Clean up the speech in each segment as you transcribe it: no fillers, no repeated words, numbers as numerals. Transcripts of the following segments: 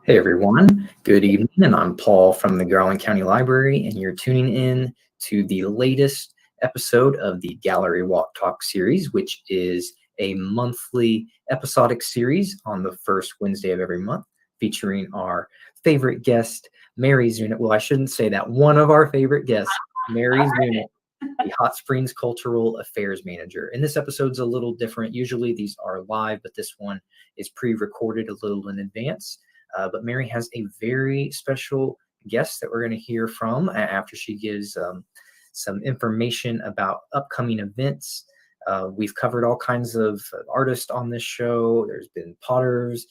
Hey everyone, good evening, and I'm Paul from the Garland County Library, and you're tuning in to the latest episode of the Gallery Walk Talk series, which is a monthly episodic series on the first Wednesday of every month, featuring our favorite guest, Mary Zunic. Well, I shouldn't say that. One of our favorite guests, Mary Zunic, the Hot Springs Cultural Affairs Manager. And this episode's a little different. Usually these are live, but this one is pre-recorded a little in advance. But Mary has a very special guest that we're going to hear from after she gives some information about upcoming events. We've covered all kinds of artists on this show. There's been potters,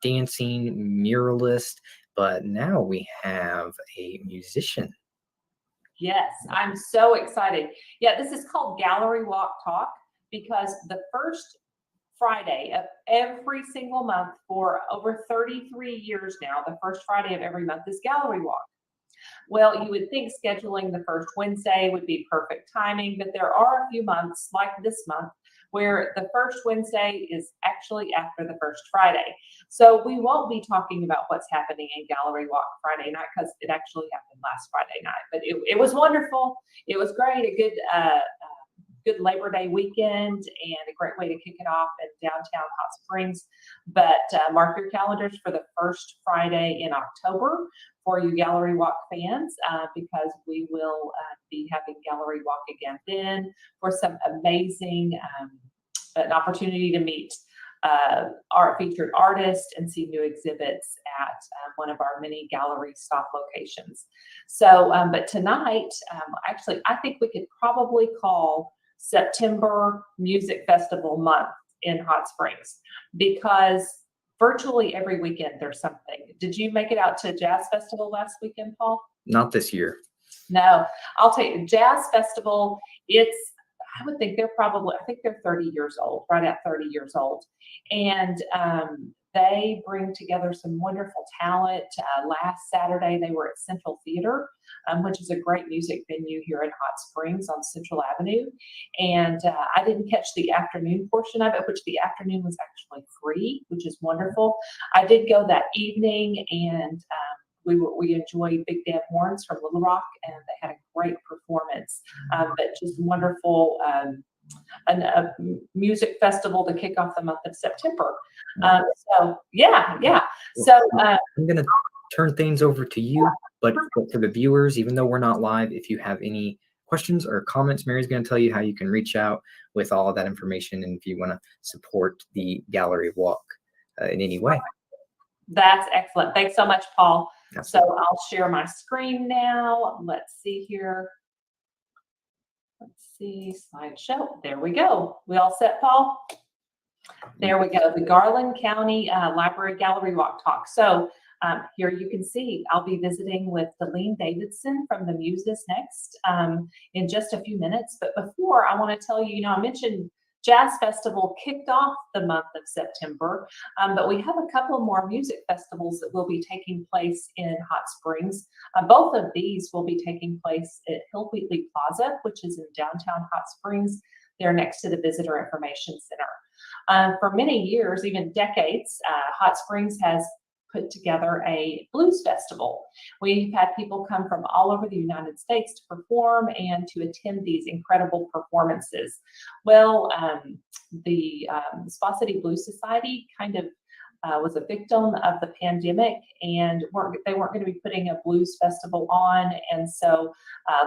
dancing, muralist, but now we have a musician. Yes, I'm so excited. Yeah, this is called Gallery Walk Talk because the first Friday of every single month for over 33 years now, the first Friday of every month is Gallery Walk. Well, you would think scheduling the first Wednesday would be perfect timing, but there are a few months, like this month, where the first Wednesday is actually after the first Friday. So we won't be talking about what's happening in Gallery Walk Friday night because it actually happened last Friday night. But it was wonderful. It was great. A good Labor Day weekend and a great way to kick it off in downtown Hot Springs. But mark your calendars for the first Friday in October for you Gallery Walk fans, because we will be having Gallery Walk again then for some amazing an opportunity to meet featured artists and see new exhibits at one of our many gallery stop locations. So, but tonight, actually, I think we could probably call September Music Festival month in Hot Springs because virtually every weekend there's something. Did you make it out to Jazz Festival last weekend, Paul? Not this year. No, I'll tell you, Jazz Festival, I would think I think they're 30 years old, right at 30 years old. And they bring together some wonderful talent. Last Saturday, they were at Central Theater, which is a great music venue here in Hot Springs on Central Avenue. And I didn't catch the afternoon portion of it, which the afternoon was actually free, which is wonderful. I did go that evening, and we enjoyed Big Dan Horns from Little Rock, and they had a great performance. But just wonderful. A music festival to kick off the month of September. So yeah. So I'm going to turn things over to you, but for the viewers, even though we're not live, if you have any questions or comments, Mary's going to tell you how you can reach out with all of that information, and if you want to support the Gallery Walk in any way. That's excellent. Thanks so much, Paul. Absolutely. So I'll share my screen now. Let's see here. Let's see, slideshow. There we go. We all set, Paul? There we go. The Garland County Library Gallery Walk Talk. So here you can see I'll be visiting with Deleen Davidson from the Muses next in just a few minutes. But before, I want to tell you, I mentioned Jazz Festival kicked off the month of September, but we have a couple more music festivals that will be taking place in Hot Springs. Both of these will be taking place at Hill Wheatley Plaza, which is in downtown Hot Springs. They're next to the Visitor Information Center. For many years, even decades, Hot Springs has put together a blues festival. We've had people come from all over the United States to perform and to attend these incredible performances. Well, the Spa City Blues Society kind of was a victim of the pandemic, and they weren't going to be putting a blues festival on. And so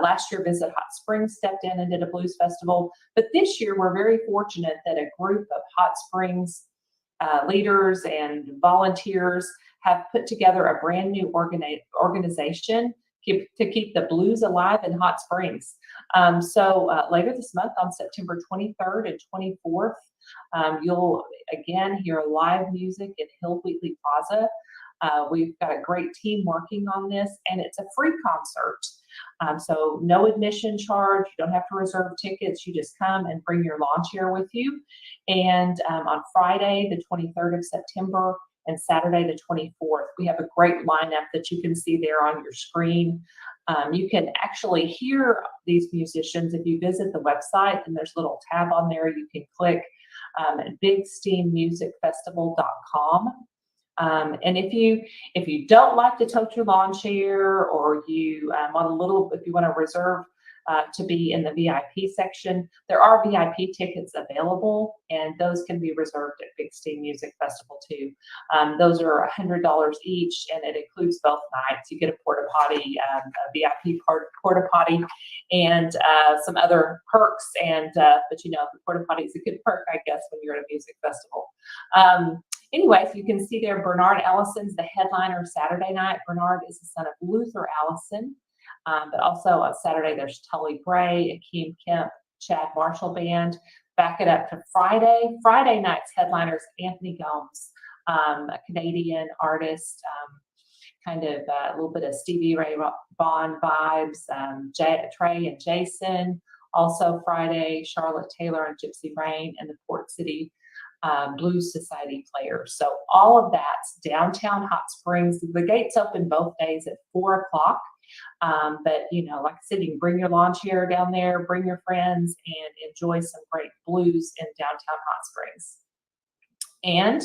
last year, Visit Hot Springs stepped in and did a blues festival. But this year, we're very fortunate that a group of Hot Springs leaders and volunteers have put together a brand new organization to keep the blues alive in Hot Springs. So later this month on September 23rd and 24th, you'll again hear live music at Hill Wheatley Plaza. We've got a great team working on this, and it's a free concert. So no admission charge. You don't have to reserve tickets. You just come and bring your lawn chair with you. And on Friday, the 23rd of September, and Saturday, the 24th, we have a great lineup that you can see there on your screen. You can actually hear these musicians if you visit the website, and there's a little tab on there you can click at bigsteammusicfestival.com. And if you don't like to tote your lawn chair, or you if you want to reserve to be in the VIP section, there are VIP tickets available, and those can be reserved at Big Steam Music Festival too. Those are $100 each, and it includes both nights. You get a porta potty, a VIP porta potty, and some other perks. But the porta potty is a good perk, I guess, when you're at a music festival. Anyway, so you can see there, Bernard Ellison's the headliner Saturday night. Bernard is the son of Luther Allison. But also on Saturday, there's Tully Bray, Akeem Kemp, Chad Marshall Band. Back it up to Friday. Friday night's headliners, Anthony Gomes, a Canadian artist, kind of a little bit of Stevie Ray Vaughan vibes, Trey and Jason. Also Friday, Charlotte Taylor and Gypsy Rain, and the Port City Blues Society Players. So all of that's downtown Hot Springs. The gates open both days at 4 o'clock. But like I said, you can bring your lawn chair down there, bring your friends, and enjoy some great blues in downtown Hot Springs. And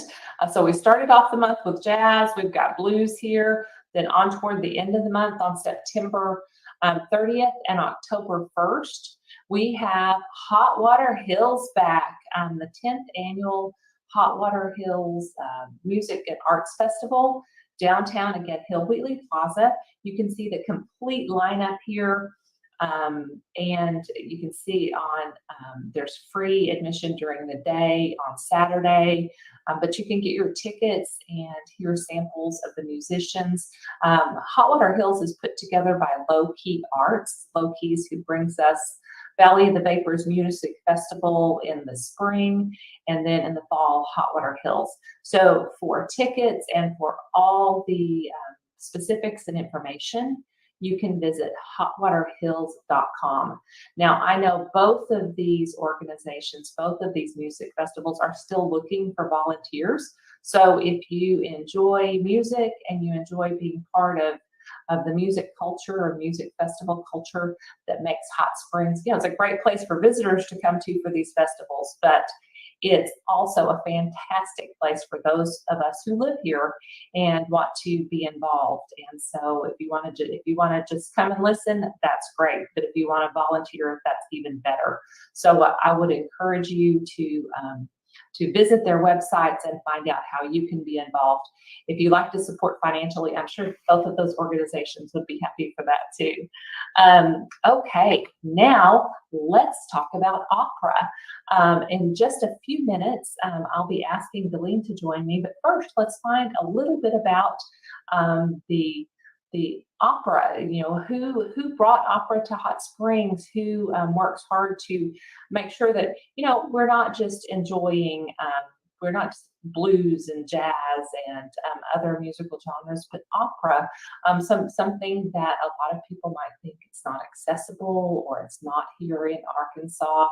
so we started off the month with jazz. We've got blues here. Then on toward the end of the month, on September 30th and October 1st, we have Hot Water Hills back, the 10th annual Hot Water Hills Music and Arts Festival, downtown again, Hill Wheatley Plaza. You can see the complete lineup here, and you can see on there's free admission during the day on Saturday, but you can get your tickets and hear samples of the musicians. Hot Water Hills is put together by Low Key Arts. Low Keys, who brings us Valley of the Vapors Music Festival in the spring, and then in the fall, Hot Water Hills. So for tickets and for all the specifics and information, you can visit hotwaterhills.com. Now, I know both of these organizations, both of these music festivals are still looking for volunteers. So if you enjoy music and you enjoy being part of the music culture or music festival culture that makes Hot Springs, it's a great place for visitors to come to for these festivals, but it's also a fantastic place for those of us who live here and want to be involved. And so if you want to just come and listen, that's great. But if you want to volunteer, that's even better. So I would encourage you to visit their websites and find out how you can be involved. If you like to support financially, I'm sure both of those organizations would be happy for that too. Okay, now let's talk about opera. In just a few minutes, I'll be asking Deleen to join me, but first let's find a little bit about the opera, who brought opera to Hot Springs, who works hard to make sure that, we're not just enjoying, we're not just blues and jazz and other musical genres, but opera, something that a lot of people might think it's not accessible or it's not here in Arkansas,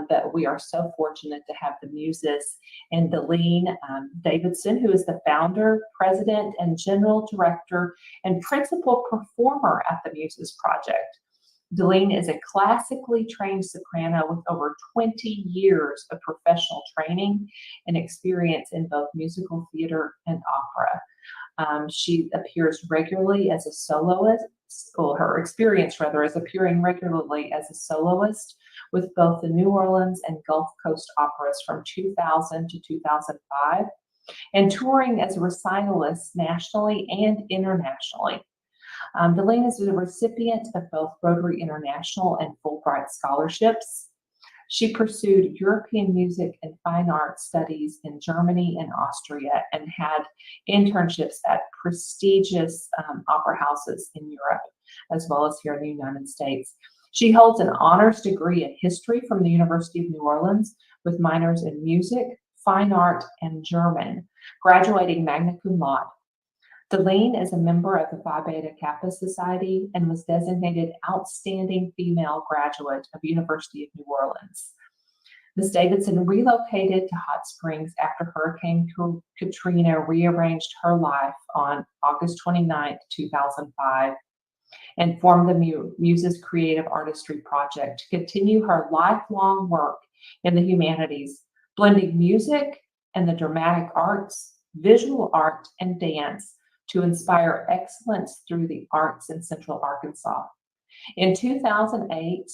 but we are so fortunate to have the Muses and Deleen Davidson, who is the founder, president, and general director and principal performer at the Muses Project. Deleen is a classically trained soprano with over 20 years of professional training and experience in both musical theater and opera. She appears regularly as a soloist, or her experience rather is appearing regularly as a soloist with both the New Orleans and Gulf Coast operas from 2000 to 2005, and touring as a recitalist nationally and internationally. Deleen is a recipient of both Rotary International and Fulbright scholarships. She pursued European music and fine arts studies in Germany and Austria, and had internships at prestigious opera houses in Europe, as well as here in the United States. She holds an honors degree in history from the University of New Orleans, with minors in music, fine art, and German, graduating magna cum laude. Deleen is a member of the Phi Beta Kappa Society and was designated Outstanding Female Graduate of University of New Orleans. Ms. Davidson relocated to Hot Springs after Hurricane Katrina rearranged her life on August 29, 2005, and formed the Muses Creative Artistry Project to continue her lifelong work in the humanities, blending music and the dramatic arts visual art, and dance to inspire excellence through the arts in Central Arkansas. In 2008,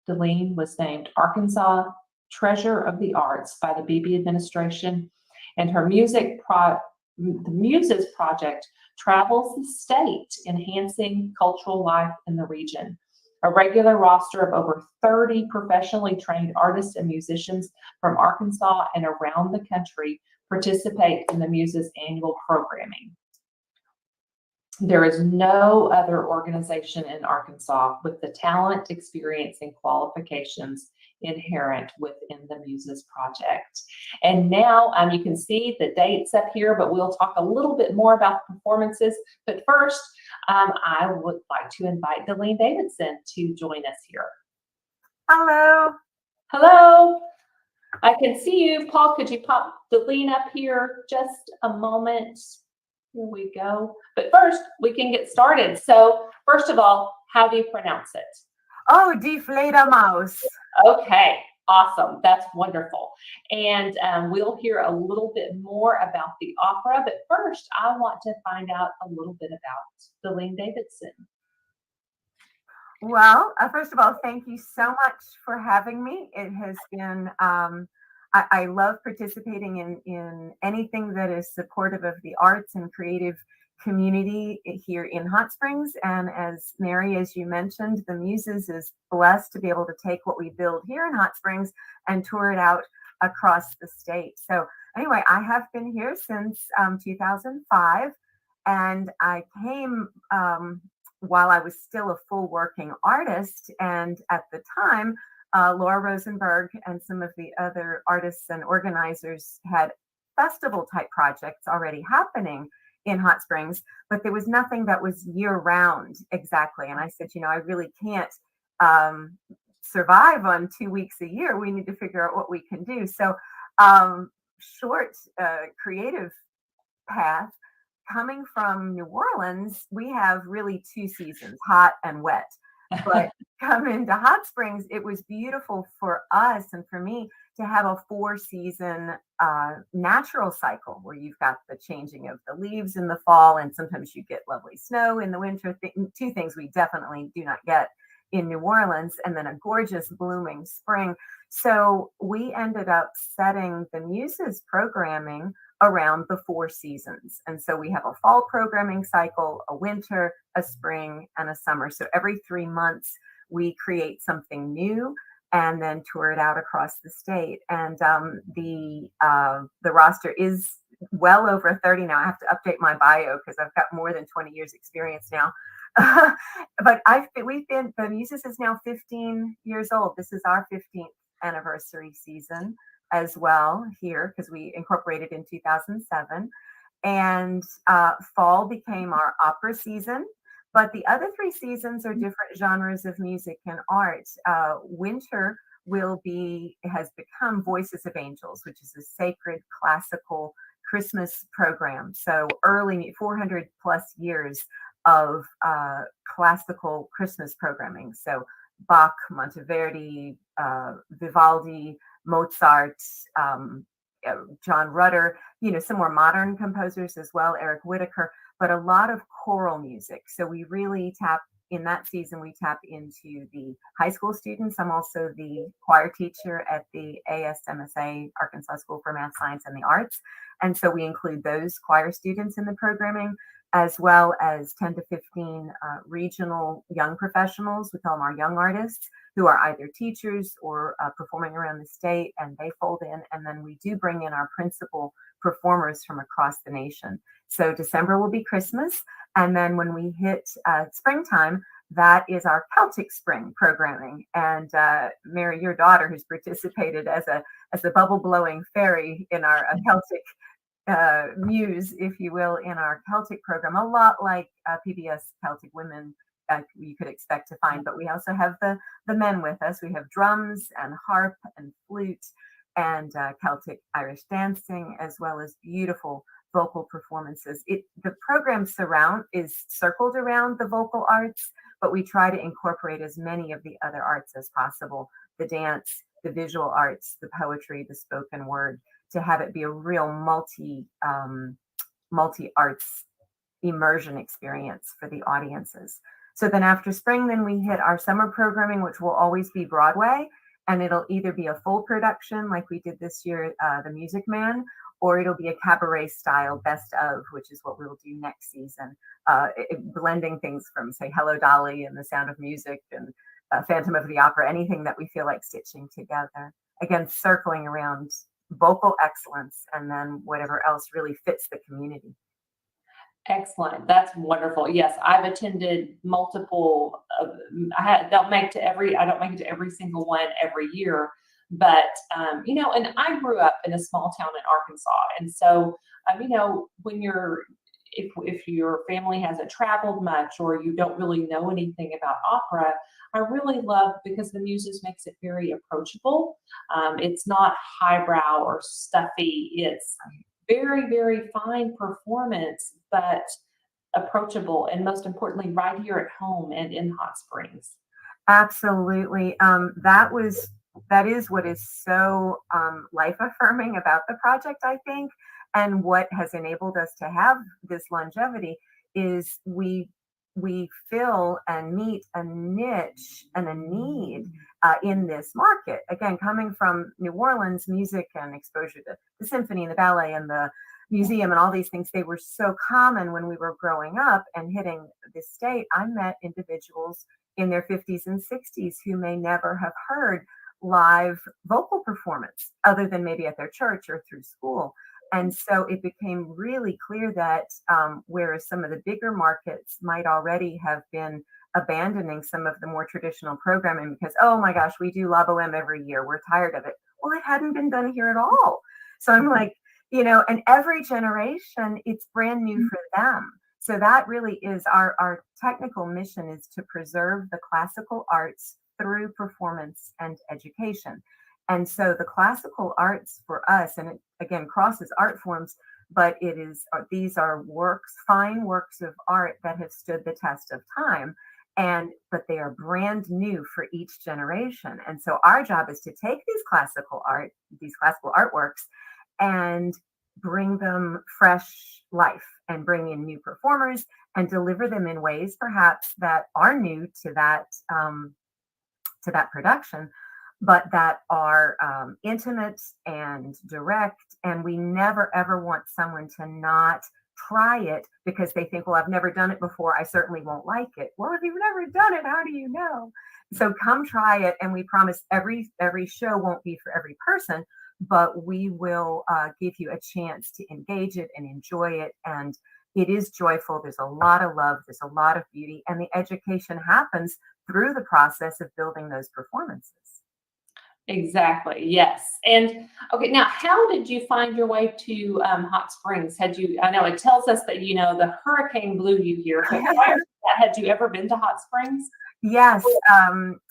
Deleen was named Arkansas Treasure of the Arts by the Beebe administration, and her the Muses Project travels the state, enhancing cultural life in the region. A regular roster of over 30 professionally trained artists and musicians from Arkansas and around the country participate in the Muses annual programming. There is no other organization in Arkansas with the talent, experience, and qualifications inherent within the Muses Project. And now you can see the dates up here, but we'll talk a little bit more about the performances. But first, I would like to invite Deleen Davidson to join us here. Hello. Hello. I can see you. Paul, could you pop Deleen up here just a moment? Here we go. But first, we can get started. So first of all, how do you pronounce it? Oh, Die Fledermaus. Okay, awesome. That's wonderful. And we'll hear a little bit more about the opera. But first, I want to find out a little bit about Deleen Davidson. Well, first of all, thank you so much for having me. It has been, I love participating in anything that is supportive of the arts and creative community here in Hot Springs. And as Mary, as you mentioned, the Muses is blessed to be able to take what we build here in Hot Springs and tour it out across the state. So anyway, I have been here since 2005, and I came while I was still a full working artist. And at the time, Laura Rosenberg and some of the other artists and organizers had festival type projects already happening in Hot Springs, but there was nothing that was year round exactly. And I said, I really can't survive on 2 weeks a year. We need to figure out what we can do. So short creative path. Coming from New Orleans, we have really 2 seasons, hot and wet. But coming to Hot Springs, it was beautiful for us and for me to have a 4-season natural cycle where you've got the changing of the leaves in the fall, and sometimes you get lovely snow in the winter. 2 things we definitely do not get in New Orleans, and then a gorgeous blooming spring. So we ended up setting the Muses programming around the 4 seasons. And so we have a fall programming cycle, a winter, a spring, and a summer. So every 3 months, we create something new and then tour it out across the state. And the roster is well over 30 now. I have to update my bio because I've got more than 20 years experience now. But the Muses is now 15 years old. This is our 15th anniversary season as well here, because we incorporated in 2007. And fall became our opera season. But the other 3 seasons are different genres of music and art. Winter has become Voices of Angels, which is a sacred classical Christmas program. So early 400 plus years of classical Christmas programming. So Bach, Monteverdi, Vivaldi, Mozart, John Rutter, some more modern composers as well, Eric Whitacre, but a lot of choral music. So we really in that season, we tap into the high school students. I'm also the choir teacher at the ASMSA, Arkansas School for Math, Science, and the Arts. And so we include those choir students in the programming, as well as 10 to 15 regional young professionals. We call them our young artists, who are either teachers or performing around the state, and they fold in. And then we do bring in our principal performers from across the nation. So December will be Christmas. And then when we hit springtime, that is our Celtic Spring programming. And Mary, your daughter, who's participated as a bubble blowing fairy in our Celtic muse, if you will, in our Celtic program, a lot like PBS Celtic Women you could expect to find. But we also have the men with us. We have drums and harp and flute and Celtic Irish dancing, as well as beautiful vocal performances. The program is circled around the vocal arts, but we try to incorporate as many of the other arts as possible: the dance, the visual arts, the poetry, the spoken word, to have it be a real multi-arts immersion experience for the audiences. So then after spring, then we hit our summer programming, which will always be Broadway. And it'll either be a full production like we did this year, The Music Man, or it'll be a cabaret style best of, which is what we'll do next season, blending things from, say, Hello Dolly and The Sound of Music and Phantom of the Opera, anything that we feel like stitching together. Again, circling around vocal excellence and then whatever else really fits the community. Excellent. That's wonderful. Yes, I've attended multiple. I don't make it to every single one every year, but and I grew up in a small town in Arkansas, and so when if your family hasn't traveled much or you don't really know anything about opera, I really love because the Muses makes it very approachable. It's not highbrow or stuffy. It's very, very fine performance, but approachable, and most importantly, right here at home and in Hot Springs. Absolutely. That is what is so life affirming about the project, I think, and what has enabled us to have this longevity is we fill and meet a niche and a need in this market. Again, coming from New Orleans, music and exposure to the symphony and the ballet and the museum and all these things, they were so common when we were growing up and hitting this state. I met individuals in their 50s and 60s who may never have heard live vocal performance other than maybe at their church or through school. And so it became really clear that whereas some of the bigger markets might already have been abandoning some of the more traditional programming because, oh my gosh, we do La Boheme every year, we're tired of it. Well, it hadn't been done here at all. So I'm like, and every generation, it's brand new for them. So that really is our technical mission, is to preserve the classical arts through performance and education. And so the classical arts for us, and it again crosses art forms, but these are fine works of art that have stood the test of time, but they are brand new for each generation. And so our job is to take these classical artworks and bring them fresh life and bring in new performers and deliver them in ways perhaps that are new to that production, but that are intimate and direct. And we never, ever want someone to not try it because they think, well, I've never done it before, I certainly won't like it. Well, if you've never done it, how do you know? So come try it. And we promise every show won't be for every person, but we will give you a chance to engage it and enjoy it. And it is joyful. There's a lot of love. There's a lot of beauty. And the education happens through the process of building those performances. Exactly. Yes. And okay, now how did you find your way to Hot Springs? I know it tells us that, the hurricane blew you here, but prior to that, had you ever been to Hot Springs? Yes.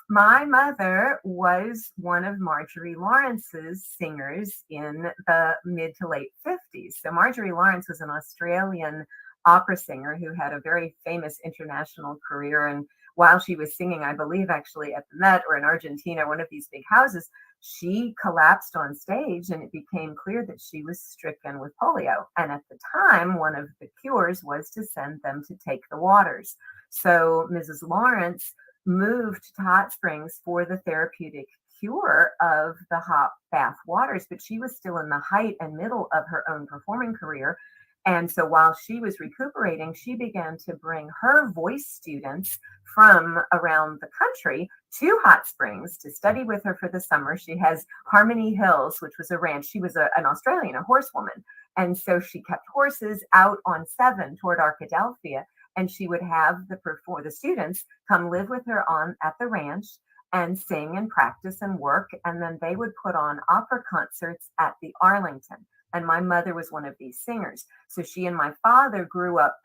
My mother was one of Marjorie Lawrence's singers in the mid to late 50s. So Marjorie Lawrence was an Australian opera singer who had a very famous international career. And while she was singing, I believe actually at the Met or in Argentina, one of these big houses, she collapsed on stage and it became clear that she was stricken with polio. And at the time, one of the cures was to send them to take the waters. So Mrs. Lawrence moved to Hot Springs for the therapeutic cure of the hot bath waters, but she was still in the height and middle of her own performing career. And so while she was recuperating, she began to bring her voice students from around the country to Hot Springs to study with her for the summer. She has Harmony Hills, which was a ranch. She was an Australian, a horsewoman. And so she kept horses out on 7 toward Arkadelphia. And she would have the students come live with her at the ranch and sing and practice and work. And then they would put on opera concerts at the Arlington. And my mother was one of these singers. So she and my father didn't grow up,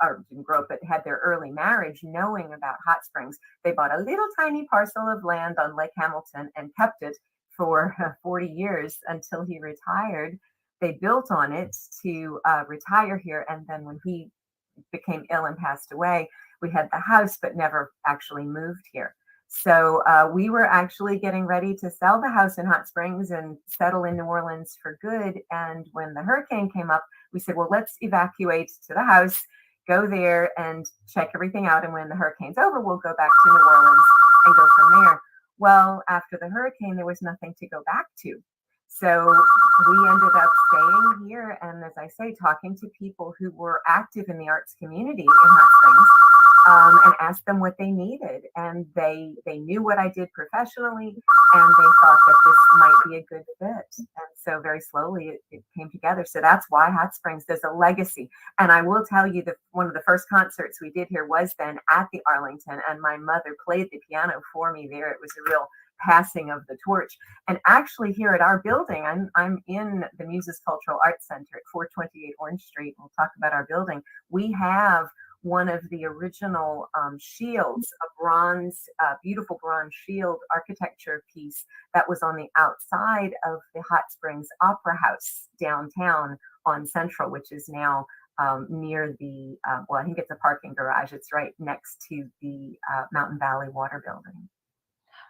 but had their early marriage knowing about Hot Springs. They bought a little tiny parcel of land on Lake Hamilton and kept it for 40 years until he retired. They built on it to retire here. And then when he became ill and passed away, we had the house, but never actually moved here. So we were actually getting ready to sell the house in Hot Springs and settle in New Orleans for good. And when the hurricane came up, we said, well, let's evacuate to the house, go there and check everything out. And when the hurricane's over, we'll go back to New Orleans and go from there. Well, after the hurricane, there was nothing to go back to. So we ended up staying here and, as I say, talking to people who were active in the arts community in Hot Springs, and asked them what they needed. And they knew what I did professionally, and they thought that this might be a good fit. And so very slowly it came together. So that's why Hot Springs, there's a legacy. And I will tell you that one of the first concerts we did here was then at the Arlington, and my mother played the piano for me there. It was a real passing of the torch. And actually here at our building, I'm in the Muses Cultural Arts Center at 428 Orange Street. We'll talk about our building. We have one of the original shields, a bronze, beautiful bronze shield architecture piece that was on the outside of the Hot Springs Opera House downtown on Central, which is now near the, well, I think it's a parking garage. It's right next to the Mountain Valley Water Building.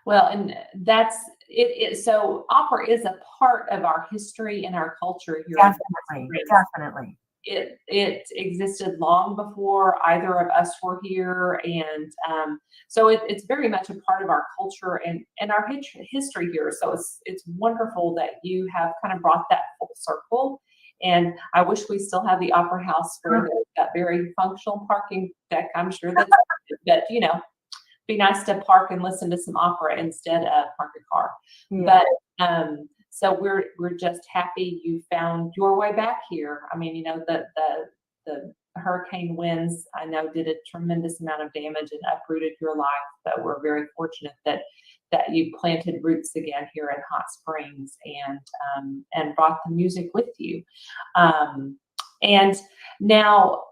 Well, and that's it. So opera is a part of our history and our culture here. Definitely, definitely. It existed long before either of us were here, and so it's very much a part of our culture and our history here. So it's wonderful that you have kind of brought that full circle. And I wish we still have the Opera House where there's that very functional parking deck. I'm sure that you know, be nice to park and listen to some opera instead of park a car. Yeah. But so we're just happy you found your way back here. I mean, you know, the hurricane winds, I know, did a tremendous amount of damage and uprooted your life, but we're very fortunate that you planted roots again here in Hot Springs and brought the music with you. And now,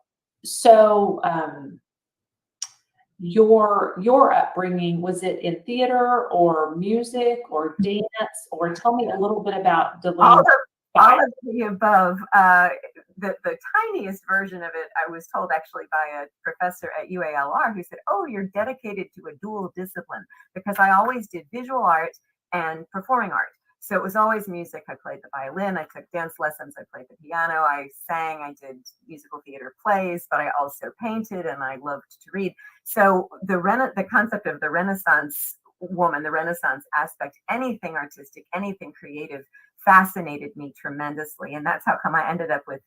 so your upbringing, was it in theater or music or dance? Or tell me a little bit about Deleen. All of the above. The tiniest version of it, I was told actually by a professor at UALR who said, oh, you're dedicated to a dual discipline, because I always did visual art and performing art. So it was always music. I played the violin, I took dance lessons, I played the piano, I sang, I did musical theater plays, but I also painted and I loved to read. So the concept of the Renaissance woman, the Renaissance aspect, anything artistic, anything creative fascinated me tremendously. And that's how come I ended up with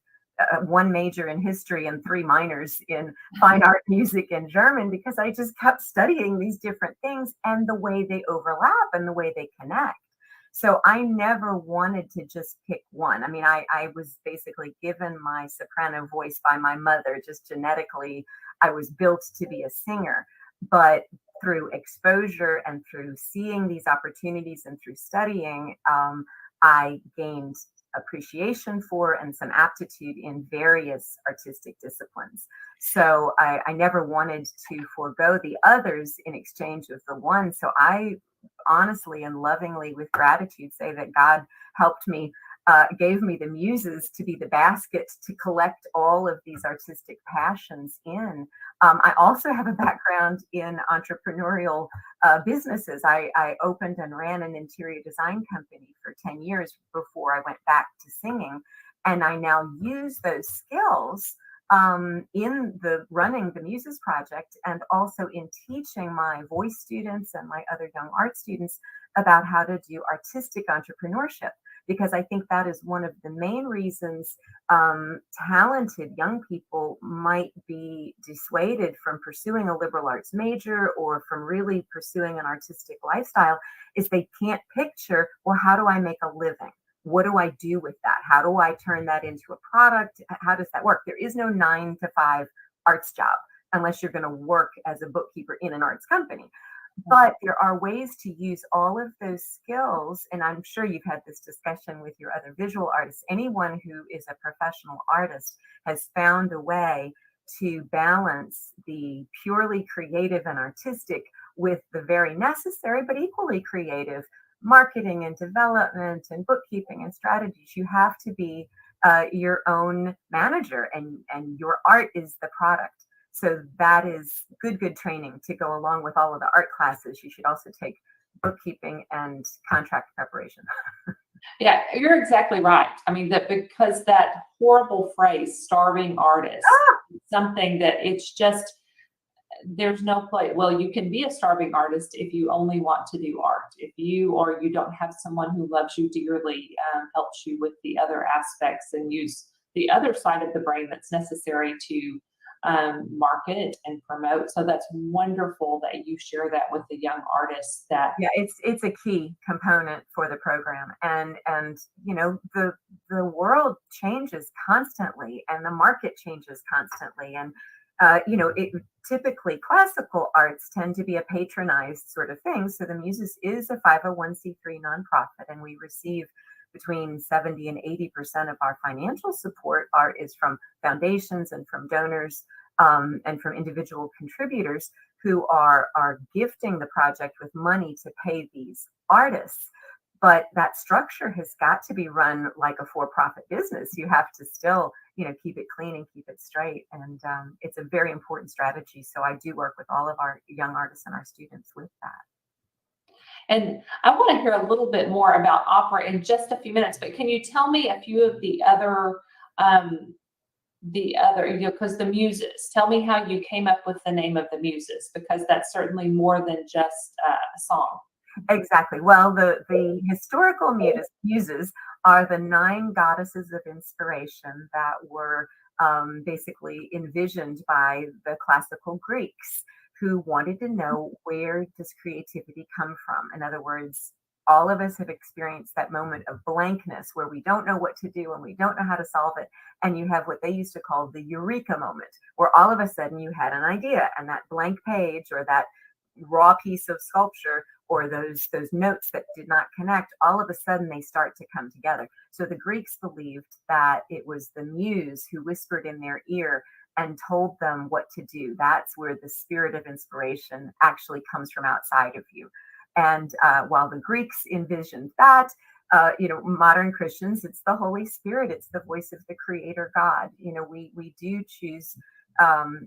one major in history and 3 minors in fine art, music, and German, because I just kept studying these different things and the way they overlap and the way they connect. So I never wanted to just pick one. I mean, I was basically given my soprano voice by my mother, just genetically. I was built to be a singer, but through exposure and through seeing these opportunities and through studying, I gained appreciation for and some aptitude in various artistic disciplines. So I never wanted to forego the others in exchange of the one. So I honestly and lovingly, with gratitude, say that God helped me, gave me the muses to be the basket to collect all of these artistic passions in. I also have a background in entrepreneurial businesses. I opened and ran an interior design company for 10 years before I went back to singing. And I now use those skills in the running the Muses Project, and also in teaching my voice students and my other young art students about how to do artistic entrepreneurship, because I think that is one of the main reasons talented young people might be dissuaded from pursuing a liberal arts major or from really pursuing an artistic lifestyle, is they can't picture, well, how do I make a living? What do I do with that? How do I turn that into a product? How does that work? There is no 9 to 5 arts job unless you're going to work as a bookkeeper in an arts company. But there are ways to use all of those skills. And I'm sure you've had this discussion with your other visual artists. Anyone who is a professional artist has found a way to balance the purely creative and artistic with the very necessary but equally creative marketing and development and bookkeeping and strategies. You have to be your own manager, and your art is the product. So that is good training to go along with all of the art classes. You should also take bookkeeping and contract preparation. Yeah, you're exactly right. I mean, that because that horrible phrase, starving artist, is something that it's just, there's no place. Well, you can be a starving artist if you only want to do art. If you or you don't have someone who loves you dearly, helps you with the other aspects and use the other side of the brain that's necessary to market and promote. So that's wonderful that you share that with the young artists. That Yeah, it's a key component for the program, and the world changes constantly, and the market changes constantly, and typically classical arts tend to be a patronized sort of thing. So the Muses is a 501c3 nonprofit, and we receive between 70 and 80% of our financial support is from foundations and from donors, and from individual contributors who are gifting the project with money to pay these artists. But that structure has got to be run like a for-profit business. You have to still, keep it clean and keep it straight. And it's a very important strategy. So I do work with all of our young artists and our students with that. And I want to hear a little bit more about opera in just a few minutes, but can you tell me a few of because the Muses, tell me how you came up with the name of the Muses, because that's certainly more than just a song. Exactly. Well, the historical muses are the 9 goddesses of inspiration that were basically envisioned by the classical Greeks, who wanted to know, where does creativity come from? In other words, all of us have experienced that moment of blankness where we don't know what to do and we don't know how to solve it. And you have what they used to call the eureka moment, where all of a sudden you had an idea, and that blank page or that raw piece of sculpture or those notes that did not connect, all of a sudden they start to come together. So the Greeks believed that it was the muse who whispered in their ear and told them what to do. That's where the spirit of inspiration actually comes from outside of you. And while the Greeks envisioned that, modern Christians, it's the Holy Spirit, it's the voice of the Creator God. We do choose,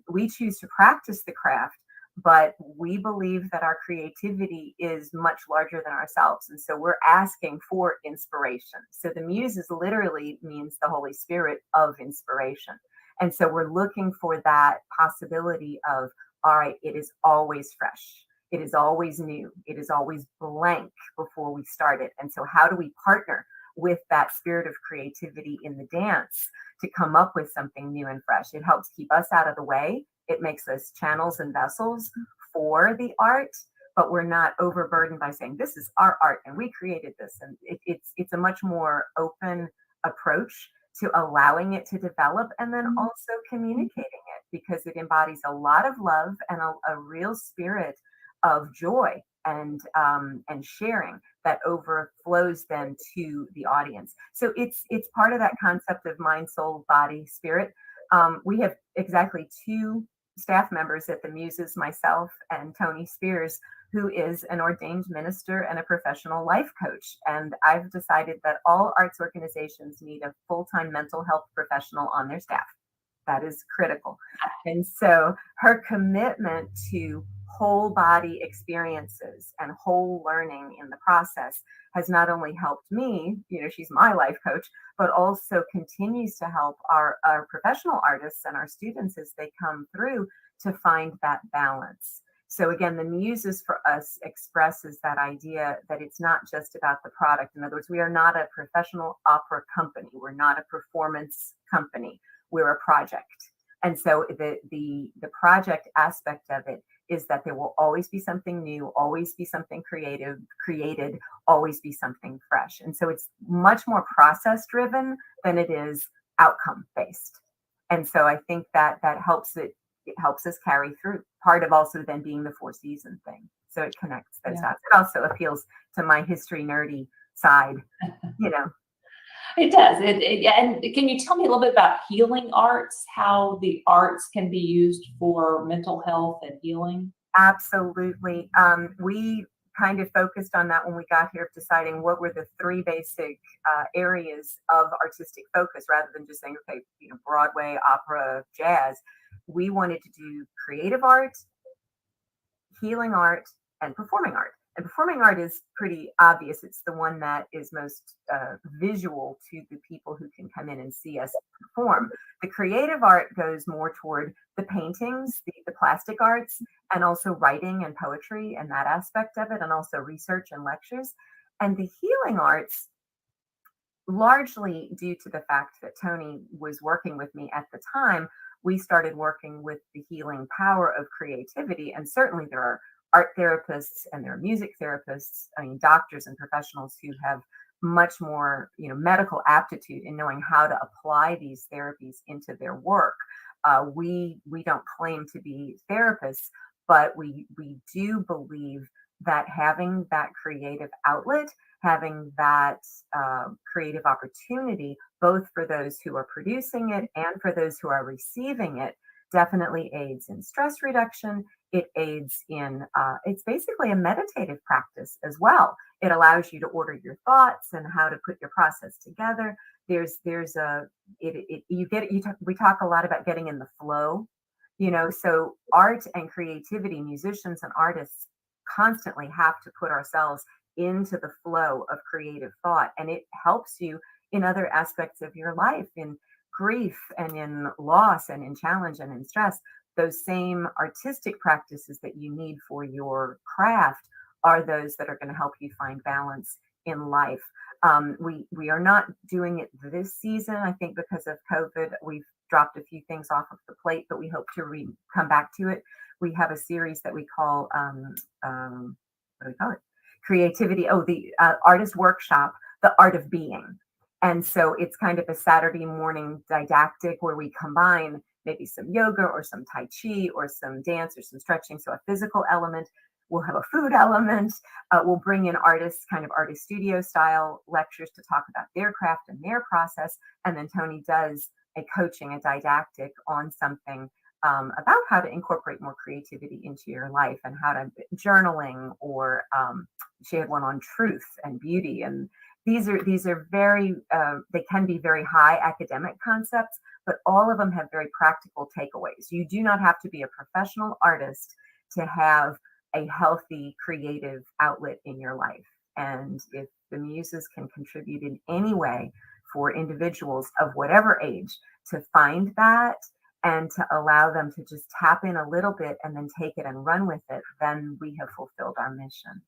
we choose to practice the craft, but we believe that our creativity is much larger than ourselves. And so we're asking for inspiration. So the Muses literally means the Holy Spirit of inspiration. And so we're looking for that possibility of, all right, it is always fresh. It is always new. It is always blank before we start it. And so how do we partner with that spirit of creativity in the dance to come up with something new and fresh? It helps keep us out of the way. It makes us channels and vessels for the art, but we're not overburdened by saying, this is our art and we created this. And it's a much more open approach to allowing it to develop, and then also communicating it, because it embodies a lot of love and a real spirit of joy and sharing that overflows then to the audience. So it's part of that concept of mind, soul, body, spirit. We have exactly 2 staff members at the Muses, myself and Tony Spears, who is an ordained minister and a professional life coach. And I've decided that all arts organizations need a full-time mental health professional on their staff. That is critical. And so her commitment to whole body experiences and whole learning in the process has not only helped me, she's my life coach, but also continues to help our professional artists and our students as they come through to find that balance. So again, the Muses for us expresses that idea that it's not just about the product. In other words, we are not a professional opera company. We're not a performance company. We're a project. And so the project aspect of it is that there will always be something new, always be something created, always be something fresh. And so it's much more process driven than it is outcome based. And so I think that helps it helps us carry through. Part of also then being the 4-season thing. So it connects those dots. It also appeals to my history nerdy side, It does. And can you tell me a little bit about healing arts, how the arts can be used for mental health and healing? Absolutely. We kind of focused on that when we got here, deciding what were the 3 basic areas of artistic focus, rather than just saying, okay, Broadway, opera, jazz. We wanted to do creative art, healing art, and performing art. And performing art is pretty obvious. It's the one that is most visual to the people who can come in and see us perform. The creative art goes more toward the paintings, the plastic arts, and also writing and poetry and that aspect of it, and also research and lectures. And the healing arts, largely due to the fact that Tony was working with me at the time, we started working with the healing power of creativity. And certainly there are art therapists and there are music therapists, I mean, doctors and professionals who have much more, medical aptitude in knowing how to apply these therapies into their work. We don't claim to be therapists, but we do believe that having that creative outlet, having that creative opportunity, both for those who are producing it and for those who are receiving it, definitely aids in stress reduction. It aids in, it's basically a meditative practice as well. It allows you to order your thoughts and how to put your process together. We talk a lot about getting in the flow, so art and creativity, musicians and artists constantly have to put ourselves into the flow of creative thought. And it helps you in other aspects of your life, in grief and in loss and in challenge and in stress. Those same artistic practices that you need for your craft are those that are going to help you find balance in life. We are not doing it this season, I think, because of COVID. We've dropped a few things off of the plate, but we hope to come back to it. We have a series that we call, what do we call it? Creativity. Oh, the artist workshop, the art of being. And so it's kind of a Saturday morning didactic where we combine maybe some yoga or some Tai Chi or some dance or some stretching. So a physical element. We'll have a food element. We'll bring in artists, kind of artist studio style lectures to talk about their craft and their process. And then Tony does a coaching, a didactic on something about how to incorporate more creativity into your life and how to journaling, or she had one on truth and beauty. And these are very, they can be very high academic concepts, but all of them have very practical takeaways. You do not have to be a professional artist to have a healthy creative outlet in your life. And if the Muses can contribute in any way for individuals of whatever age to find that and to allow them to just tap in a little bit and then take it and run with it, then we have fulfilled our mission.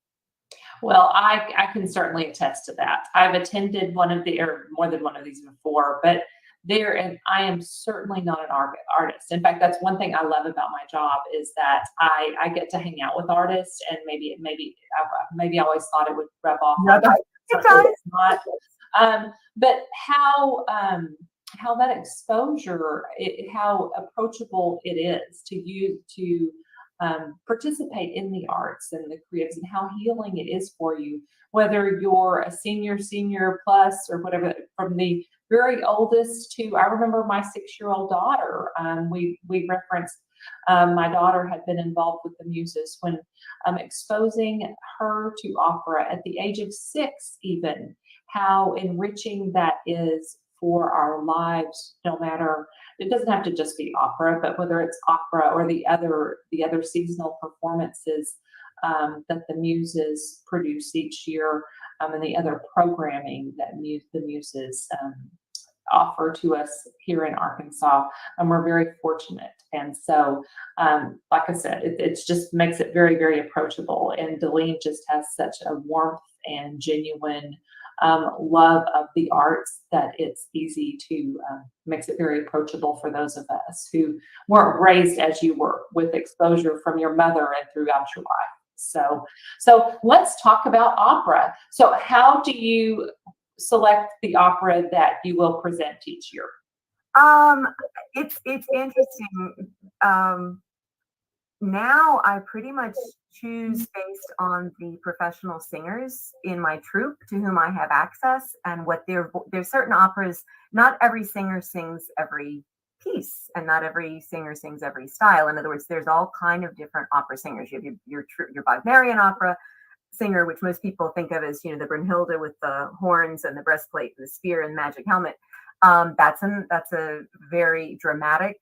Well, I can certainly attest to that. I've attended more than one of these before, but and I am certainly not an artist. In fact, that's one thing I love about my job is that I get to hang out with artists, and maybe I always thought it would rub off. It's not. But how that exposure, how approachable it is to you to participate in the arts and the creatives, and how healing it is for you, whether you're a senior plus or whatever, from the very oldest to, I remember my 6-year-old daughter. We referenced my daughter had been involved with the Muses when exposing her to opera at the age of 6, even how enriching that is for our lives. No matter, it doesn't have to just be opera, but whether it's opera or the other seasonal performances that the Muses produce each year, and the other programming that the Muses offer to us here in Arkansas, and we're very fortunate. And so, like I said, it just makes it very, very approachable. And Deleen just has such a warmth and genuine love of the arts that it's easy to makes it very approachable for those of us who weren't raised as you were, with exposure from your mother and throughout your life. So let's talk about opera. So how do you select the opera that you will present each year? It's interesting. Now I pretty much choose based on the professional singers in my troupe to whom I have access, and what there's certain operas, not every singer sings every piece, and not every singer sings every style. In other words, there's all kind of different opera singers. You have your Wagnerian opera singer, which most people think of as, the Brunhilde with the horns and the breastplate and the spear and magic helmet. That's a very dramatic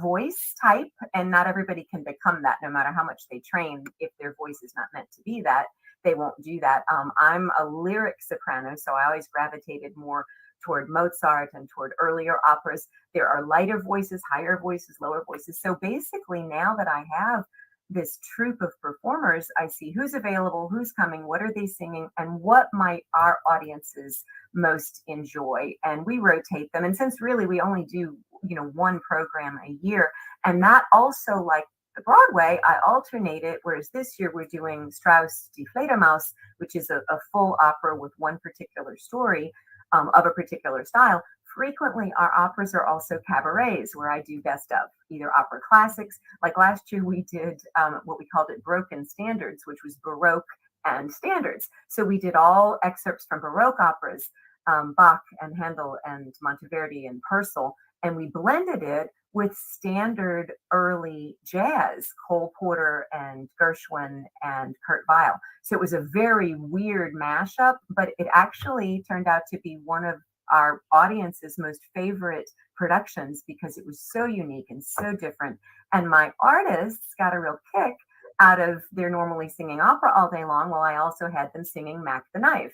voice type, and not everybody can become that, no matter how much they train, if their voice is not meant to be that. they won't do that. I'm a lyric soprano, so I always gravitated more toward Mozart and toward earlier operas. There are lighter voices, higher voices, lower voices. So basically, now that I have this troupe of performers, I see who's available, who's coming, what are they singing, and what might our audiences most enjoy. And we rotate them. And since really we only do, one program a year, and that also, like the Broadway, I alternate it. Whereas this year we're doing Strauss Die Fledermaus, which is a full opera with one particular story of a particular style. Frequently, our operas are also cabarets where I do best of either opera classics. Like last year, we did what we called it Broken Standards, which was Baroque and standards. So we did all excerpts from Baroque operas, Bach and Handel and Monteverdi and Purcell, and we blended it with standard early jazz, Cole Porter and Gershwin and Kurt Weill. So it was a very weird mashup, but it actually turned out to be one of our audience's most favorite productions because it was so unique and so different. And my artists got a real kick out of their normally singing opera all day long, while I also had them singing Mac the Knife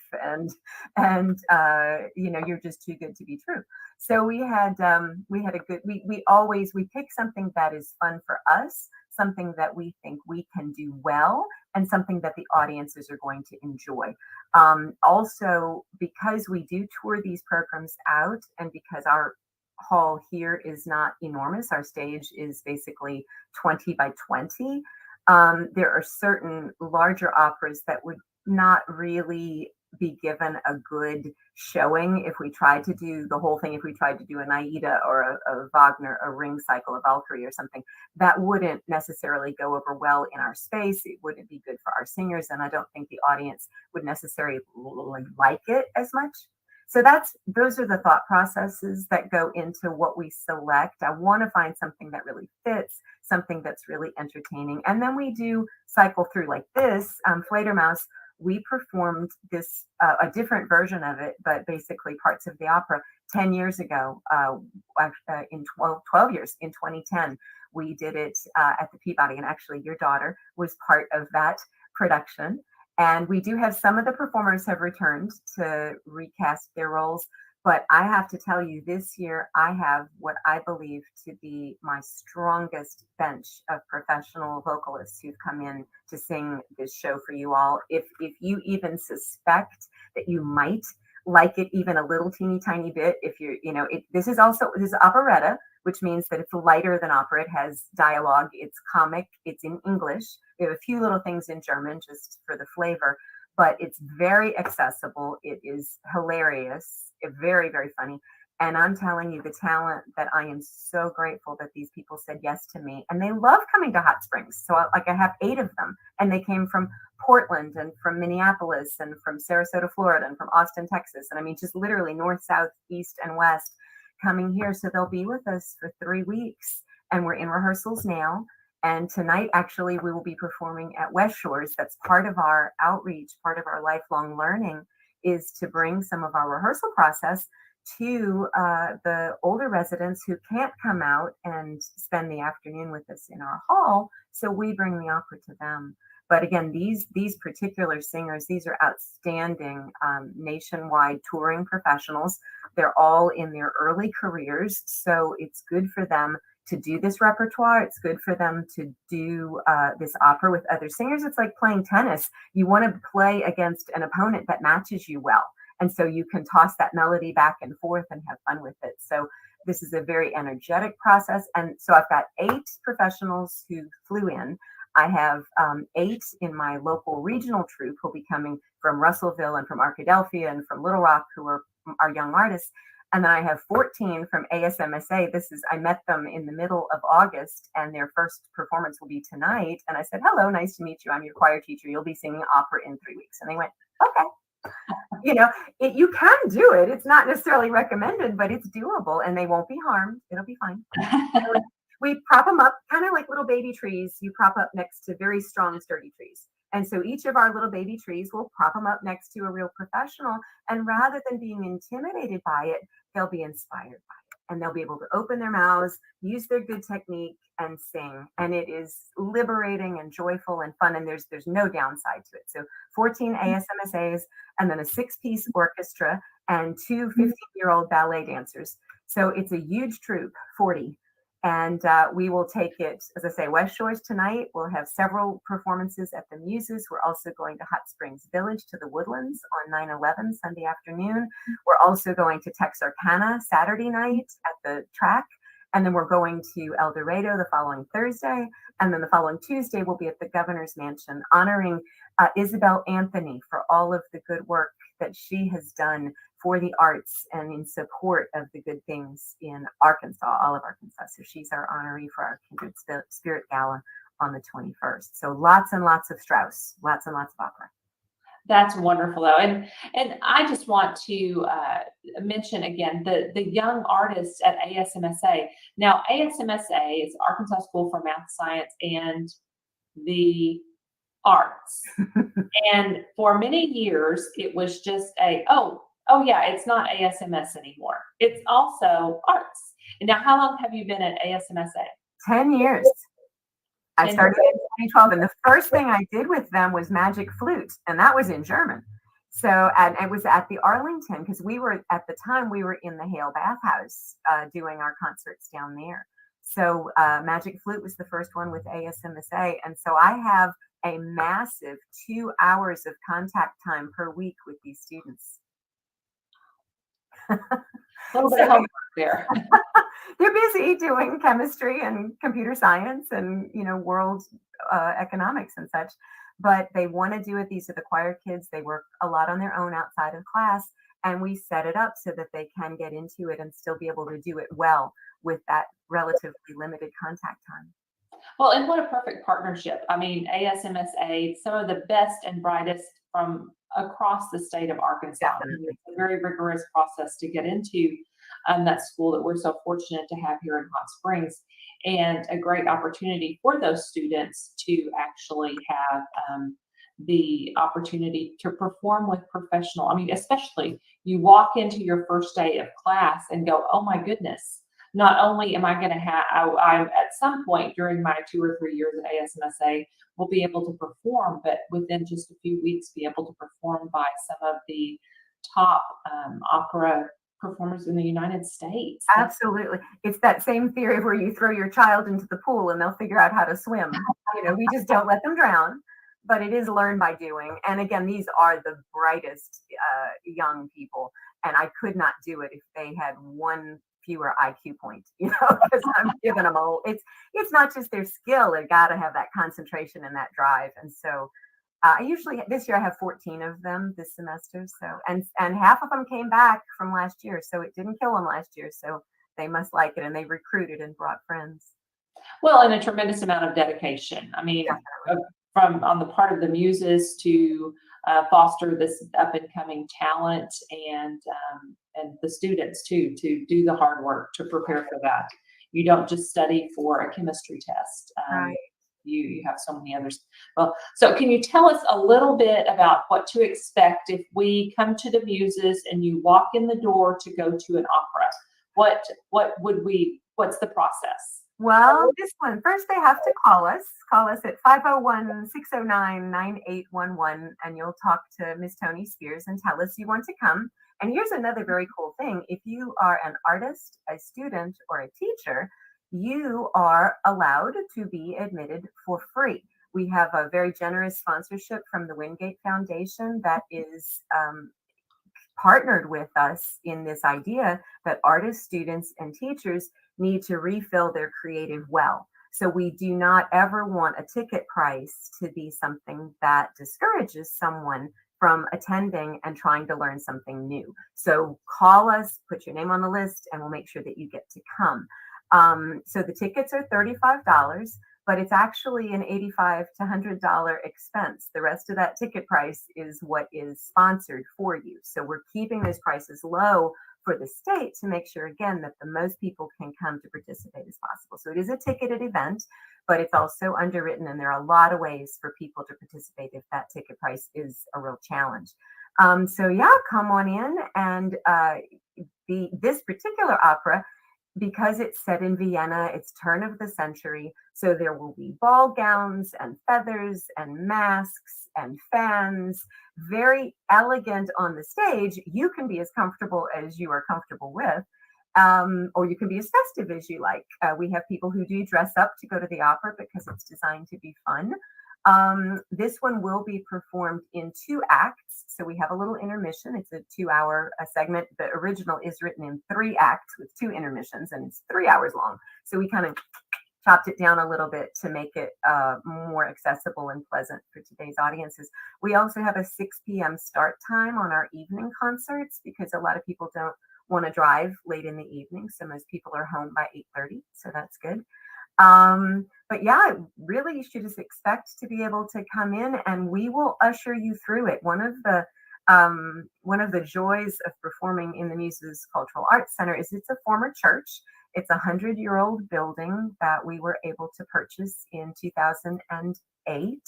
and You're Just Too Good to Be True. So we had a good, we pick something that is fun for us, something that we think we can do well, and something that the audiences are going to enjoy. Also, because we do tour these programs out, and because our hall here is not enormous, our stage is basically 20 by 20. There are certain larger operas that would not really be given a good showing if we tried to do the whole thing. If we tried to do an Aida or a Wagner, a Ring Cycle, a Valkyrie or something, that wouldn't necessarily go over well in our space. It wouldn't be good for our singers, and I don't think the audience would necessarily like it as much. So those are the thought processes that go into what we select. I want to find something that really fits, something that's really entertaining. And then we do cycle through like this, Fledermaus. We performed this, a different version of it, but basically parts of the opera 10 years ago, in 12 years, in 2010. We did it at the Peabody, and actually your daughter was part of that production. And we do have some of the performers have returned to recast their roles. But I have to tell you, this year, I have what I believe to be my strongest bench of professional vocalists who've come in to sing this show for you all. If you even suspect that you might like it even a little teeny tiny bit, this is operetta, which means that it's lighter than opera. It has dialogue, it's comic, it's in English. We have a few little things in German just for the flavor, but it's very accessible. It is hilarious, very, very funny. And I'm telling you, the talent that I am so grateful that these people said yes to me. And they love coming to Hot Springs. So I have 8 of them, and they came from Portland and from Minneapolis and from Sarasota, Florida, and from Austin, Texas. And I mean, just literally north, south, east, and west coming here. So they'll be with us for 3 weeks, and we're in rehearsals now. And tonight, actually, we will be performing at West Shores. That's part of our outreach, part of our lifelong learning, is to bring some of our rehearsal process to the older residents who can't come out and spend the afternoon with us in our hall. So we bring the opera to them. But again, these particular singers, these are outstanding nationwide touring professionals. They're all in their early careers. So it's good for them to do this repertoire. It's good for them to do this opera with other singers. It's like playing tennis. You want to play against an opponent that matches you well. And so you can toss that melody back and forth and have fun with it. So this is a very energetic process. And so I've got 8 professionals who flew in. I have 8 in my local regional troupe who'll be coming from Russellville and from Arkadelphia and from Little Rock, who are our young artists. And then I have 14 from ASMSA. I met them in the middle of August, and their first performance will be tonight. And I said, hello, nice to meet you. I'm your choir teacher. You'll be singing opera in 3 weeks. And they went, okay. You can do it. It's not necessarily recommended, but it's doable, and they won't be harmed. It'll be fine. We prop them up kind of like little baby trees. You prop up next to very strong, sturdy trees. And so each of our little baby trees will prop them up next to a real professional. And rather than being intimidated by it, they'll be inspired by it. and they'll be able to open their mouths, use their good technique, and sing. And it is liberating and joyful and fun. And there's no downside to it. So 14 ASMSAs, and then a 6-piece orchestra and 2 15-year-old ballet dancers. So it's a huge troupe, 40. And we will take it, as I say, West Shores tonight. We'll have several performances at the Muses. We're also going to Hot Springs Village to the Woodlands on 9/11 Sunday afternoon. We're also going to Texarkana Saturday night at the track. And then we're going to El Dorado the following Thursday. And then the following Tuesday, we'll be at the Governor's Mansion honoring Isabel Anthony for all of the good work that she has done for the arts and in support of the good things in Arkansas, all of Arkansas. So she's our honoree for our Kindred Spirit Gala on the 21st. So lots and lots of Strauss, lots and lots of opera. That's wonderful, though, and I just want to mention again the young artists at ASMSA. Now, ASMSA is Arkansas School for Math, Science, and the Arts, and for many years it was just oh yeah, it's not ASMS anymore. It's also arts. And now, how long have you been at ASMSA? 10 years. I started in 2012, and the first thing I did with them was Magic Flute, and that was in German. So, and it was at the Arlington, because we were, at the time, we were in the Hale Bathhouse doing our concerts down there. So Magic Flute was the first one with ASMSA, and so I have a massive 2 hours of contact time per week with these students. A little bit of homework there. They're busy doing chemistry and computer science and, world economics and such, but they want to do it. These are the choir kids. They work a lot on their own outside of class, and we set it up so that they can get into it and still be able to do it well with that relatively limited contact time. Well, and what a perfect partnership. I mean, ASMSA, some of the best and brightest from across the state of Arkansas. Definitely. It's a very rigorous process to get into that school that we're so fortunate to have here in Hot Springs, and a great opportunity for those students to actually have the opportunity to perform with professional. I mean, especially you walk into your first day of class and go, oh my goodness, not only am I going to have, I at some point during my 2 or 3 years at ASMSA will be able to perform, but within just a few weeks be able to perform by some of the top opera performers in the United States. Absolutely. It's that same theory where you throw your child into the pool and they'll figure out how to swim. We just don't let them drown, but it is learned by doing. And again, these are the brightest young people, and I could not do it if they had one fewer IQ point, because I'm giving them all. It's not just their skill; they got to have that concentration and that drive. And so, I usually this year I have 14 of them this semester. So, and half of them came back from last year, so it didn't kill them last year. So they must like it, and they recruited and brought friends. Well, and a tremendous amount of dedication. I mean, from on the part of the Muses to foster this up and coming talent, and the students too, to do the hard work to prepare for that. You don't just study for a chemistry test. Right. You have so many others. Well, so can you tell us a little bit about what to expect if we come to the Muses and you walk in the door to go to an opera? What's the process? Well, this one, first they have to call us at 501-609-9811, and you'll talk to Miss Tony Spears and tell us you want to come. And here's another very cool thing. If you are an artist, a student, or a teacher, you are allowed to be admitted for free. We have a very generous sponsorship from the Wingate Foundation that is partnered with us in this idea that artists, students, and teachers need to refill their creative well. So we do not ever want a ticket price to be something that discourages someone from attending and trying to learn something new. So call us, put your name on the list, and we'll make sure that you get to come. So the tickets are $35, but it's actually an $85 to $100 expense. The rest of that ticket price is what is sponsored for you. So we're keeping those prices low for the state to make sure, again, that the most people can come to participate as possible. So it is a ticketed event, but it's also underwritten, and there are a lot of ways for people to participate if that ticket price is a real challenge. So yeah, come on in. And this particular opera because it's set in Vienna, it's turn of the century. So there will be ball gowns and feathers and masks and fans, very elegant on the stage. You can be as comfortable as you are comfortable with. Or you can be as festive as you like. We have people who do dress up to go to the opera because it's designed to be fun. This one will be performed in 2 acts. So we have a little intermission. It's a 2-hour segment. The original is written in 3 acts with 2 intermissions, and it's 3 hours long. So we kind of chopped it down a little bit to make it more accessible and pleasant for today's audiences. We also have a 6 p.m. start time on our evening concerts because a lot of people don't want to drive late in the evening. So most people are home by 8:30. So that's good. But yeah, really, you should just expect to be able to come in and we will usher you through it. One of the joys of performing in the Muses Cultural Arts Center is it's a former church. It's a 100-year-old building that we were able to purchase in 2008.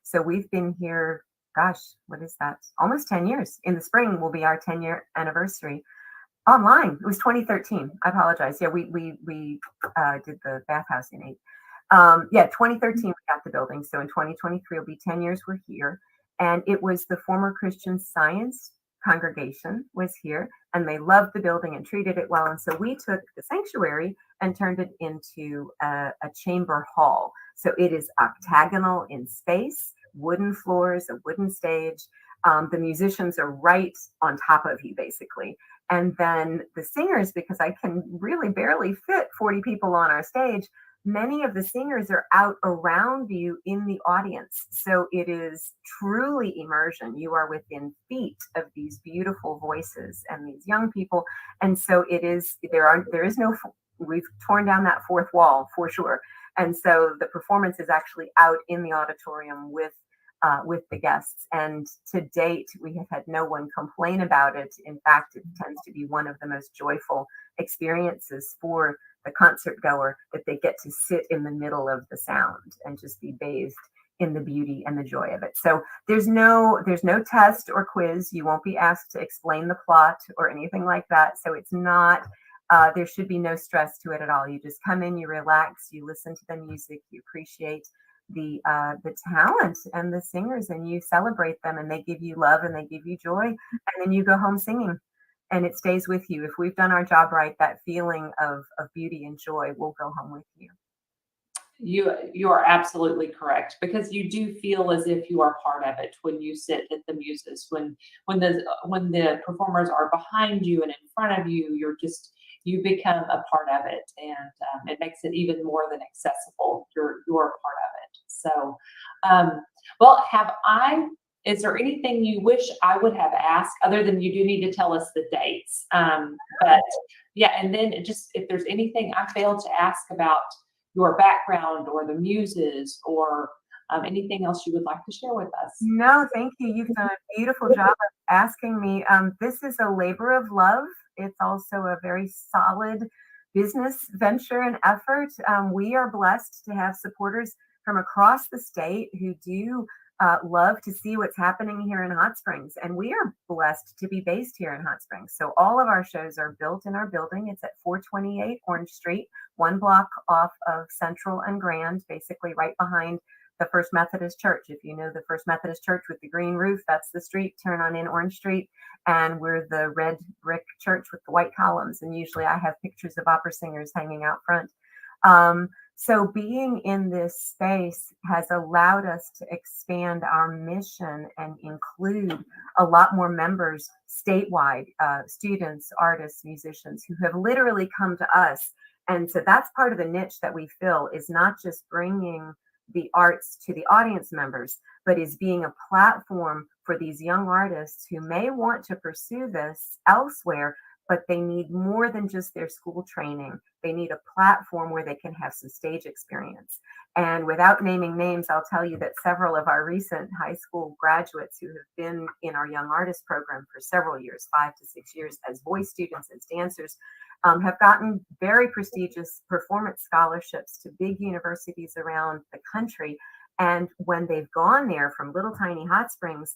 So we've been here, gosh, what is that? Almost 10 years. In the spring will be our 10-year anniversary. Online. It was 2013. I apologize. Yeah, we did the bathhouse in 8. 2013 we got the building. So in 2023 will be 10 years we're here. And it was the former Christian Science congregation was here, and they loved the building and treated it well. And so we took the sanctuary and turned it into a chamber hall. So it is octagonal in space, wooden floors, a wooden stage. The musicians are right on top of you, basically. And then the singers, because I can really barely fit 40 people on our stage, many of the singers are out around you in the audience. So it is truly immersion. You are within feet of these beautiful voices and these young people. And so we've torn down that 4th wall for sure. And so the performance is actually out in the auditorium with the guests. And to date, we have had no one complain about it. In fact, it tends to be one of the most joyful experiences for the concert goer, that they get to sit in the middle of the sound and just be bathed in the beauty and the joy of it. So there's no test or quiz. You won't be asked to explain the plot or anything like that. So it's not, there should be no stress to it at all. You just come in, you relax, you listen to the music, you appreciate the talent and the singers, and you celebrate them, and they give you love and they give you joy, and then you go home singing, and it stays with you. If we've done our job right, that feeling of beauty and joy will go home with you. You are absolutely correct, because you do feel as if you are part of it when you sit at the Muses. When the performers are behind you and in front of you, you become a part of it, and it makes it even more than accessible. You're a part of it. So, is there anything you wish I would have asked, other than you do need to tell us the dates? But yeah, and then just if there's anything I failed to ask about your background or the Muses, or anything else you would like to share with us? No, thank you. You've done a beautiful job of asking me. This is a labor of love. It's also a very solid business venture and effort. We are blessed to have supporters from across the state who do love to see what's happening here in Hot Springs. And we are blessed to be based here in Hot Springs. So all of our shows are built in our building. It's at 428 Orange Street, 1 block off of Central and Grand, basically right behind the First Methodist Church. If you know the First Methodist Church with the green roof, that's the street. Turn on in Orange Street. And we're the red brick church with the white columns. And usually I have pictures of opera singers hanging out front. So being in this space has allowed us to expand our mission and include a lot more members statewide, students, artists, musicians who have literally come to us. And so that's part of the niche that we fill, is not just bringing the arts to the audience members, but is being a platform for these young artists who may want to pursue this elsewhere, but they need more than just their school training. They need a platform where they can have some stage experience. And without naming names, I'll tell you that several of our recent high school graduates who have been in our young artist program for several years, 5 to 6 years, as voice students, as dancers, have gotten very prestigious performance scholarships to big universities around the country. And when they've gone there from little tiny Hot Springs,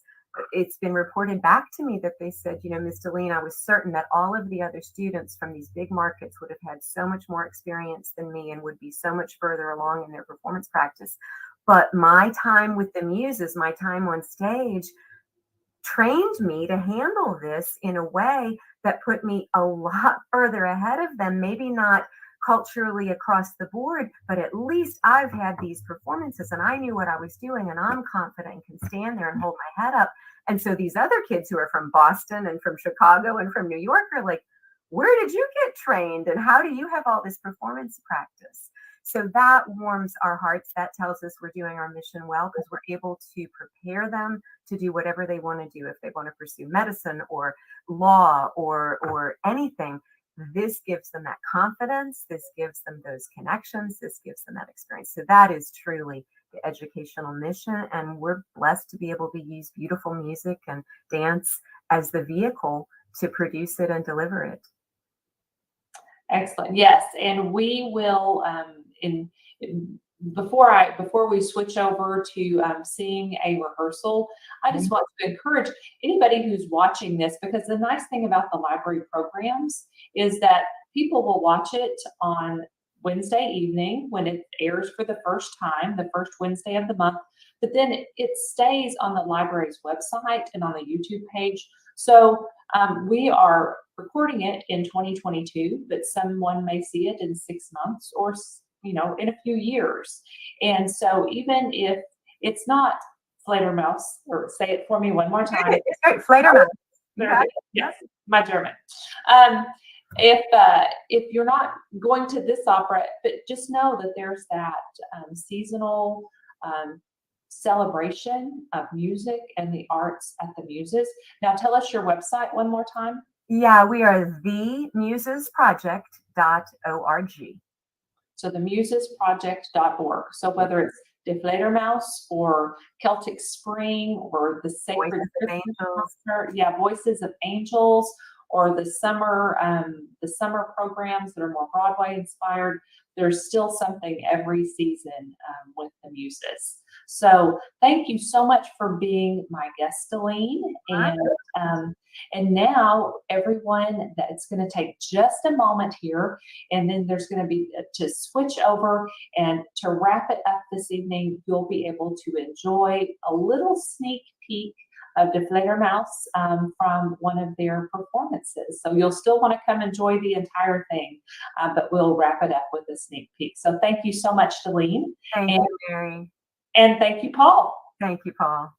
it's been reported back to me that they said, Miss Deleen, I was certain that all of the other students from these big markets would have had so much more experience than me and would be so much further along in their performance practice. But my time with the Muses, my time on stage, trained me to handle this in a way that put me a lot further ahead of them. Maybe not culturally across the board, but at least I've had these performances and I knew what I was doing, and I'm confident and can stand there and hold my head up. And so these other kids who are from Boston and from Chicago and from New York are like, where did you get trained? And how do you have all this performance practice? So that warms our hearts. That tells us we're doing our mission well, because we're able to prepare them to do whatever they want to do. If they want to pursue medicine or law or anything, this gives them that confidence. This gives them those connections. This gives them that experience. So that is truly the educational mission. And we're blessed to be able to use beautiful music and dance as the vehicle to produce it and deliver it. Excellent. Yes, and we will before we switch over to seeing a rehearsal, I just want to encourage anybody who's watching this, because the nice thing about the library programs is that people will watch it on Wednesday evening when it airs for the first time, the first Wednesday of the month, but then it stays on the library's website and on the YouTube page. So we are recording it in 2022, but someone may see it in 6 months or, in a few years. And so even if it's not Fledermaus, or say it for me one more time. It's right, Fledermaus. Yes, my German. If you're not going to this opera, but just know that there's that seasonal celebration of music and the arts at the Muses. Now tell us your website one more time. Yeah, we are themusesproject.org. So themusesproject.org. So whether it's De Fledermaus or Celtic Spring or the Sacred Angels. Voices of Angels, or the summer programs that are more Broadway inspired, there's still something every season with the Muses. So thank you so much for being my guest, Deleen. And now everyone, it's going to take just a moment here, and then there's going to be to switch over, and to wrap it up this evening, you'll be able to enjoy a little sneak peek of De Fledermaus from one of their performances. So you'll still want to come enjoy the entire thing, but we'll wrap it up with a sneak peek. So thank you so much, Deleen. Thank you, Mary. And thank you, Paul. Thank you, Paul.